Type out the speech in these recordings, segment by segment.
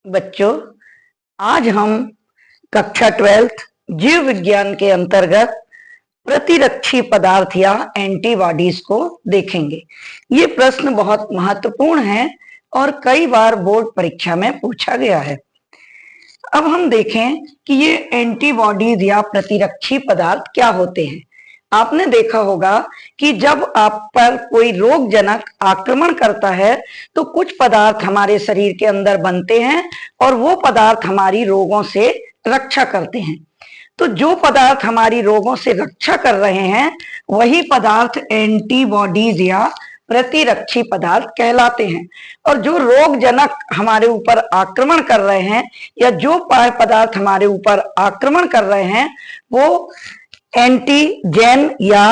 बच्चों, आज हम कक्षा 12th जीव विज्ञान के अंतर्गत प्रतिरक्षी पदार्थ या एंटीबॉडीज को देखेंगे। ये प्रश्न बहुत महत्वपूर्ण है और कई बार बोर्ड परीक्षा में पूछा गया है। अब हम देखें कि ये एंटीबॉडीज या प्रतिरक्षी पदार्थ क्या होते हैं। आपने देखा होगा कि जब आप पर कोई रोगजनक आक्रमण करता है तो कुछ पदार्थ हमारे शरीर के अंदर बनते हैं और वो पदार्थ हमारी रोगों से रक्षा करते हैं। तो जो पदार्थ हमारी रोगों से रक्षा कर रहे हैं वही पदार्थ एंटीबॉडीज या प्रतिरक्षी पदार्थ कहलाते हैं। और जो रोगजनक हमारे ऊपर आक्रमण कर रहे हैं या जो पदार्थ हमारे ऊपर आक्रमण कर रहे हैं वो एंटीजेन या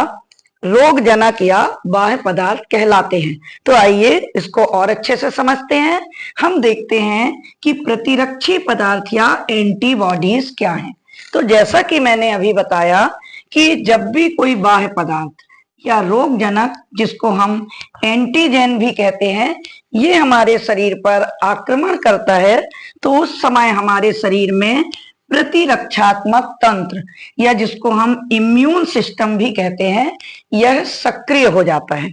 रोगजनक या बाह्य पदार्थ कहलाते हैं। तो आइए इसको और अच्छे से समझते हैं। हम देखते हैं कि प्रतिरक्षी पदार्थ या एंटीबॉडीज क्या हैं। तो जैसा कि मैंने अभी बताया कि जब भी कोई बाह्य पदार्थ या रोगजनक, जिसको हम एंटीजेन भी कहते हैं, ये हमारे शरीर पर आक्रमण करता है तो उस समय हमारे शरीर में प्रतिरक्षात्मक तंत्र या जिसको हम इम्यून सिस्टम भी कहते हैं, यह सक्रिय हो जाता है।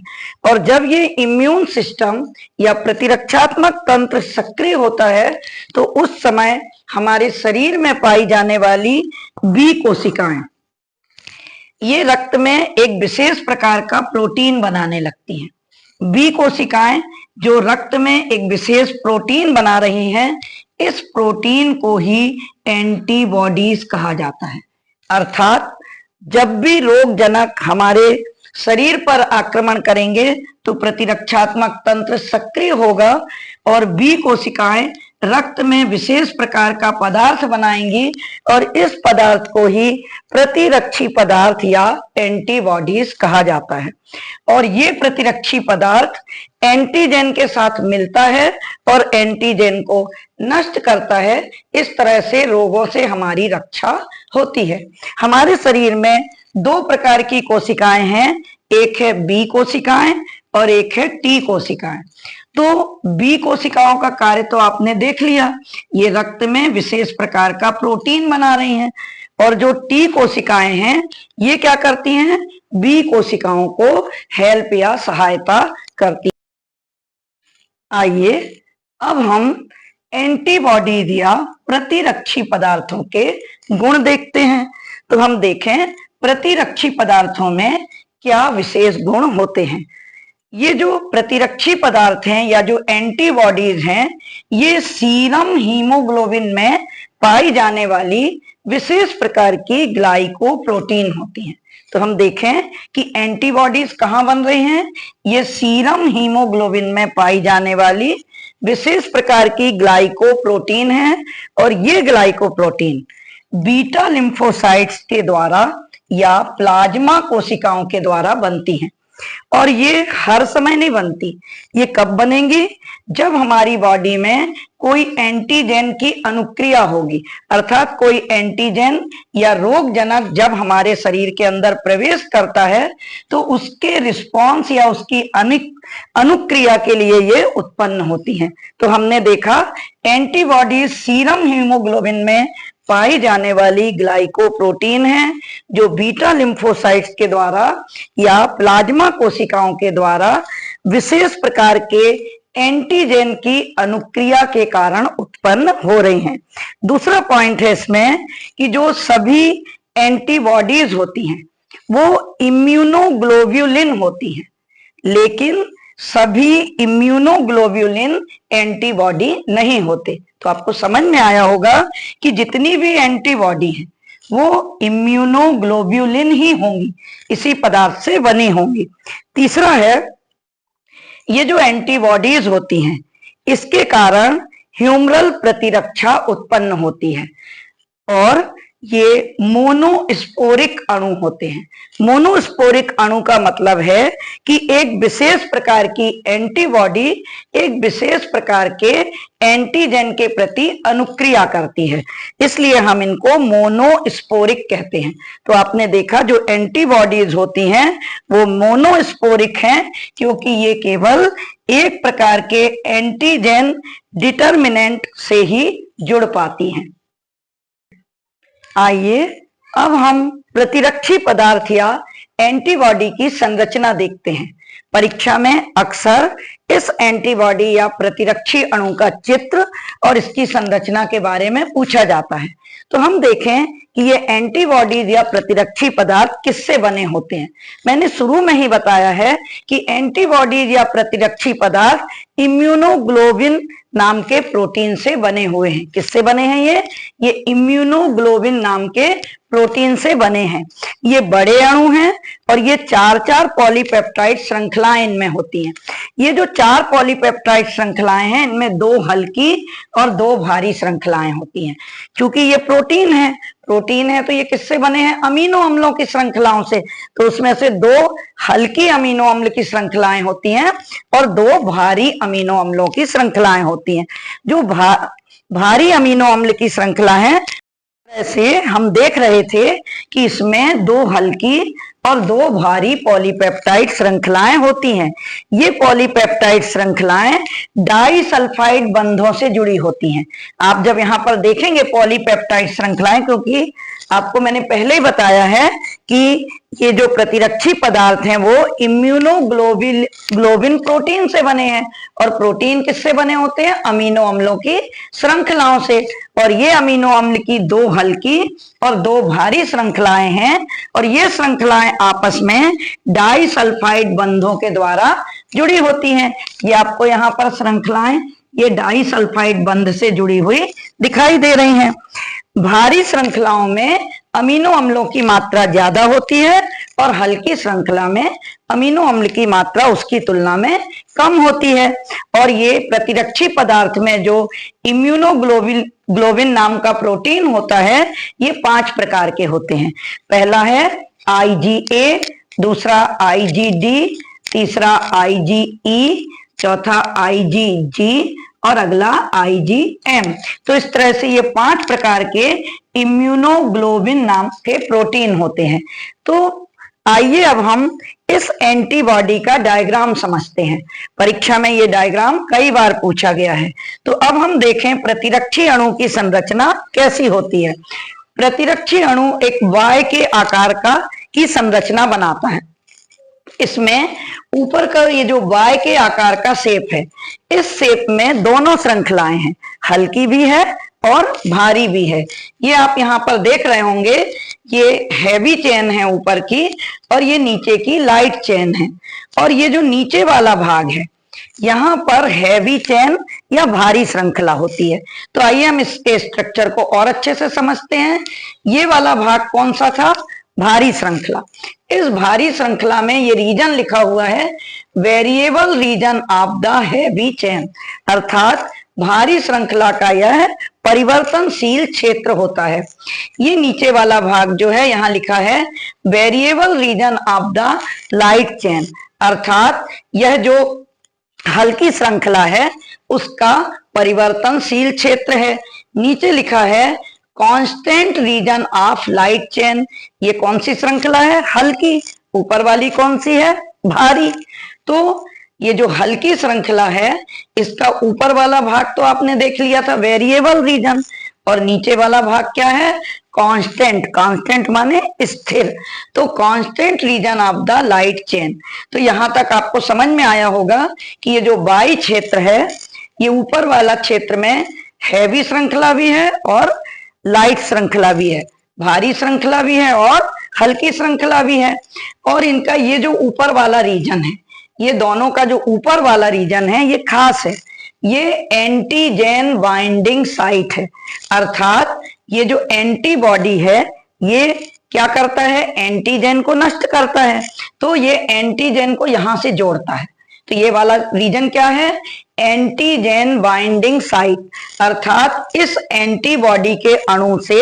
और जब ये इम्यून सिस्टम या प्रतिरक्षात्मक तंत्र सक्रिय होता है तो उस समय हमारे शरीर में पाई जाने वाली बी कोशिकाएं ये रक्त में एक विशेष प्रकार का प्रोटीन बनाने लगती हैं। बी कोशिकाएं जो रक्त में एक विशेष प्रोटीन बना रही हैं, इस प्रोटीन को ही एंटीबॉडीज कहा जाता है। अर्थात जब भी रोगजनक हमारे शरीर पर आक्रमण करेंगे तो प्रतिरक्षात्मक तंत्र सक्रिय होगा और बी कोशिकाएं रक्त में विशेष प्रकार का पदार्थ बनाएंगी और इस पदार्थ को ही प्रतिरक्षी पदार्थ या एंटीबॉडीज कहा जाता है। और ये प्रतिरक्षी पदार्थ एंटीजेन के साथ मिलता है और एंटीजेन को नष्ट करता है। इस तरह से रोगों से हमारी रक्षा होती है। हमारे शरीर में दो प्रकार की कोशिकाएं हैं, एक है बी कोशिकाएं और एक है टी कोशिकाएं। तो बी कोशिकाओं का कार्य तो आपने देख लिया, ये रक्त में विशेष प्रकार का प्रोटीन बना रही हैं। और जो टी कोशिकाएं हैं ये क्या करती हैं, बी कोशिकाओं को हेल्प या सहायता करती हैं। आइए अब हम एंटीबॉडीज या प्रतिरक्षी पदार्थों के गुण देखते हैं। तो हम देखें प्रतिरक्षी पदार्थों में क्या विशेष गुण होते हैं। ये जो प्रतिरक्षी पदार्थ हैं या जो एंटीबॉडीज हैं, ये सीरम हीमोग्लोबिन में पाई जाने वाली विशेष प्रकार की ग्लाइकोप्रोटीन होती हैं। तो हम देखें कि एंटीबॉडीज कहाँ बन रही हैं, ये सीरम हीमोग्लोबिन में पाई जाने वाली विशेष प्रकार की ग्लाइकोप्रोटीन है। और ये ग्लाइकोप्रोटीन बीटा लिम्फोसाइट्स के द्वारा या प्लाज्मा कोशिकाओं के द्वारा बनती हैं। और ये हर समय नहीं बनती, ये कब बनेंगी, जब हमारी बॉडी में कोई एंटीजेन की अनुक्रिया होगी। अर्थात कोई एंटीजेन या रोगजनक जब हमारे शरीर के अंदर प्रवेश करता है तो उसके रिस्पॉन्स या उसकी अनुक्रिया के लिए ये उत्पन्न होती हैं। तो हमने देखा एंटीबॉडीज सीरम हीमोग्लोबिन में पाई जाने वाली ग्लाइकोप्रोटीन है जो बीटा लिम्फोसाइट्स के द्वारा या प्लाज्मा कोशिकाओं के द्वारा विशेष प्रकार के एंटीजेन की अनुक्रिया के कारण उत्पन्न हो रही हैं। दूसरा पॉइंट है इसमें कि जो सभी एंटीबॉडीज होती हैं वो इम्यूनोग्लोब्युलिन होती हैं, लेकिन सभी इम्यूनोग्लोब्युलिन एंटीबॉडी नहीं होते। तो आपको समझ में आया होगा कि जितनी भी एंटीबॉडी है वो इम्यूनोग्लोब्युलिन ही होंगी, इसी पदार्थ से बनी होंगी। तीसरा है, ये जो एंटीबॉडीज होती हैं इसके कारण ह्यूमरल प्रतिरक्षा उत्पन्न होती है और ये मोनोस्पोरिक अणु होते हैं। मोनोस्पोरिक अणु का मतलब है कि एक विशेष प्रकार की एंटीबॉडी एक विशेष प्रकार के एंटीजन के प्रति अनुक्रिया करती है, इसलिए हम इनको मोनोस्पोरिक कहते हैं। तो आपने देखा जो एंटीबॉडीज होती हैं वो मोनोस्पोरिक हैं, क्योंकि ये केवल एक प्रकार के एंटीजन डिटर्मिनेंट से ही जुड़ पाती हैं। आइए अब हम प्रतिरक्षी पदार्थ या एंटीबॉडी की संरचना देखते हैं। परीक्षा में अक्सर इस एंटीबॉडी या प्रतिरक्षी अणु का चित्र और इसकी संरचना के बारे में पूछा जाता है। तो हम देखें कि ये एंटीबॉडीज या प्रतिरक्षी पदार्थ किससे बने होते हैं। मैंने शुरू में ही बताया है कि एंटीबॉडीज या प्रतिरक्षी पदार्थ इम्यूनोग्लोबिन नाम के प्रोटीन से बने हुए हैं। किससे बने हैं ये इम्यूनोग्लोबिन नाम के प्रोटीन से बने हैं। ये बड़े अणु हैं और ये चार पॉलीपेप्टाइड श्रृंखलाएं इनमें होती हैं। ये जो 4 पॉलीपेप्टाइड श्रृंखलाएं हैं इनमें 2 हल्की और 2 भारी श्रृंखलाएं होती हैं। क्योंकि ये प्रोटीन है तो ये किससे बने हैं? अमीनो अम्लों की श्रृंखलाओं से। तो उसमें से 2 हल्की अमीनो अम्ल की श्रृंखलाएं होती हैं और 2 भारी अमीनो अम्लों की श्रृंखलाएं होती हैं। जो भारी अमीनो अम्ल की श्रृंखला है, ऐसे हम देख रहे थे कि इसमें 2 हल्की और 2 भारी पॉलीपेप्टाइड श्रृंखलाएं होती हैं। ये पॉलीपेप्टाइड श्रृंखलाएं डाइसल्फाइड बंधों से जुड़ी होती हैं। आप जब यहाँ पर देखेंगे पॉलीपेप्टाइड श्रृंखलाएं, क्योंकि आपको मैंने पहले ही बताया है कि ये जो प्रतिरक्षी पदार्थ हैं वो इम्यूनोग्लोबिन प्रोटीन से बने हैं, और प्रोटीन किससे बने होते हैं? अमीनो अम्लों की श्रृंखलाओं से। और ये अमीनो अम्ल की 2 हल्की और 2 भारी श्रृंखलाएं हैं, और ये श्रृंखलाएं आपस में डाइसल्फाइड बंधों के द्वारा जुड़ी होती हैं। ये आपको यहाँ पर श्रृंखलाएं ये डाइसल्फाइड बंध से जुड़ी हुई दिखाई दे रही हैं। भारी श्रृंखलाओं में अमीनो अम्लों की मात्रा ज्यादा होती है और हल्की श्रृंखला में अमीनो अम्ल की मात्रा उसकी तुलना में कम होती है। और ये प्रतिरक्षी पदार्थ में जो इम्यूनोग्लोबिन नाम का प्रोटीन होता है ये 5 प्रकार के होते हैं। पहला है IgA, दूसरा IgD, तीसरा IgE, चौथा IgG और अगला IgM। तो इस तरह से ये 5 प्रकार के इम्यूनोग्लोबिन नाम के प्रोटीन होते हैं। तो आइए अब हम इस एंटीबॉडी का डायग्राम समझते हैं। परीक्षा में ये डायग्राम कई बार पूछा गया है। तो अब हम देखें प्रतिरक्षी अणु की संरचना कैसी होती है। प्रतिरक्षी अणु एक Y के आकार की संरचना बनाता है। इसमें ऊपर का ये जो Y के आकार का शेप है, इस शेप में दोनों श्रृंखलाएं हैं, हल्की भी है और भारी भी है। ये आप यहाँ पर देख रहे होंगे, ये हैवी चेन है ऊपर की और ये नीचे की लाइट चेन है। और ये जो नीचे वाला भाग है यहाँ पर हैवी चेन या भारी श्रृंखला होती है। तो आइए हम इसके स्ट्रक्चर को और अच्छे से समझते हैं। ये वाला भाग कौन सा था? भारी श्रृंखला। इस भारी श्रृंखला में ये रीजन लिखा हुआ है variable region of the heavy chain, अर्थात भारी श्रृंखला का यह परिवर्तनशील क्षेत्र होता है। ये नीचे वाला भाग जो है यहाँ लिखा है variable region of the light chain, अर्थात यह जो हल्की श्रृंखला है उसका परिवर्तनशील क्षेत्र है। नीचे लिखा है constant region of light chain. ये कौन सी श्रृंखला है? हल्की। ऊपर वाली कौन सी है? भारी। तो ये जो हल्की श्रृंखला है इसका ऊपर वाला भाग तो आपने देख लिया था वेरिएबल रीजन, और नीचे वाला भाग क्या है? कांस्टेंट। कांस्टेंट माने स्थिर। तो constant region of the light chain. तो यहां तक आपको समझ में आया होगा कि ये जो वाई क्षेत्र है ये ऊपर वाला क्षेत्र में हैवी श्रृंखला भी है और लाइट श्रृंखला भी है, भारी श्रृंखला भी है और हल्की श्रृंखला भी है। और इनका ये जो ऊपर वाला रीजन है, ये दोनों का जो ऊपर वाला रीजन है ये खास है। ये एंटीजेन बाइंडिंग साइट है, अर्थात ये जो एंटीबॉडी है ये क्या करता है? एंटीजेन को नष्ट करता है। तो ये एंटीजेन को यहां से जोड़ता है। तो ये वाला रीजन क्या है? एंटीजन बाइंडिंग साइट, अर्थात इस एंटीबॉडी के अणु से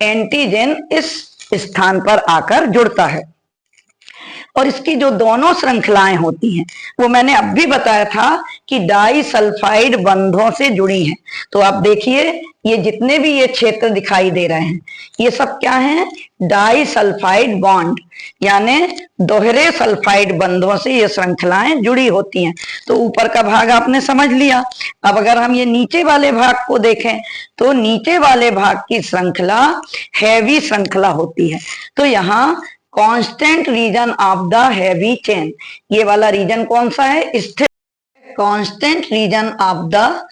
एंटीजन इस स्थान पर आकर जुड़ता है। और इसकी जो दोनों श्रृंखलाएं होती हैं वो मैंने अब भी बताया था कि डाई सल्फाइड बंधों से जुड़ी हैं। तो आप देखिए ये जितने भी ये क्षेत्र दिखाई दे रहे हैं ये सब क्या हैं? डाई सल्फाइड बॉन्ड, यानी दोहरे सल्फाइड बंधों से ये श्रृंखलाएं जुड़ी होती हैं। तो ऊपर का भाग आपने समझ लिया। अब अगर हम ये नीचे वाले भाग को देखें तो नीचे वाले भाग की श्रृंखला हैवी श्रृंखला होती है। तो यहाँ constant region of the heavy chain, ये वाला रीजन कौन सा है? स्थिर constant region of the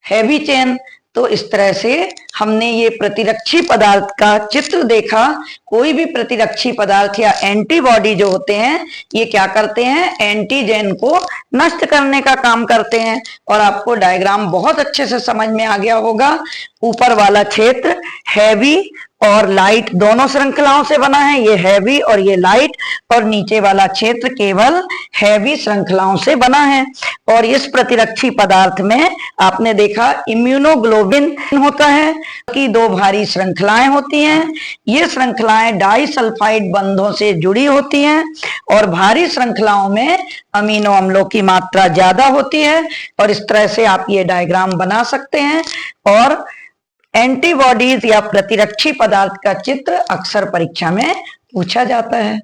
heavy chain. तो इस तरह से हमने ये प्रतिरक्षी पदार्थ का चित्र देखा। कोई भी प्रतिरक्षी पदार्थ या एंटीबॉडी जो होते हैं ये क्या करते हैं? एंटीजन को नष्ट करने का काम करते हैं। और आपको डायग्राम बहुत अच्छे से समझ में आ गया होगा। ऊपर वाला क्षेत्र हैवी और लाइट दोनों श्रृंखलाओं से बना है, ये हैवी और ये लाइट, और नीचे वाला क्षेत्र केवल हैवी श्रृंखलाओं से बना है। और इस प्रतिरक्षी पदार्थ में आपने देखा इम्यूनोग्लोबिन होता है कि दो भारी श्रृंखलाएं होती हैं। ये श्रृंखलाएं डाइसल्फाइड बंधों से जुड़ी होती हैं और भारी श्रृंखलाओं में अमीनो अम्लों की मात्रा ज्यादा होती है। और इस तरह से आप ये डायग्राम बना सकते हैं। और एंटीबॉडीज या प्रतिरक्षी पदार्थ का चित्र अक्सर परीक्षा में पूछा जाता है।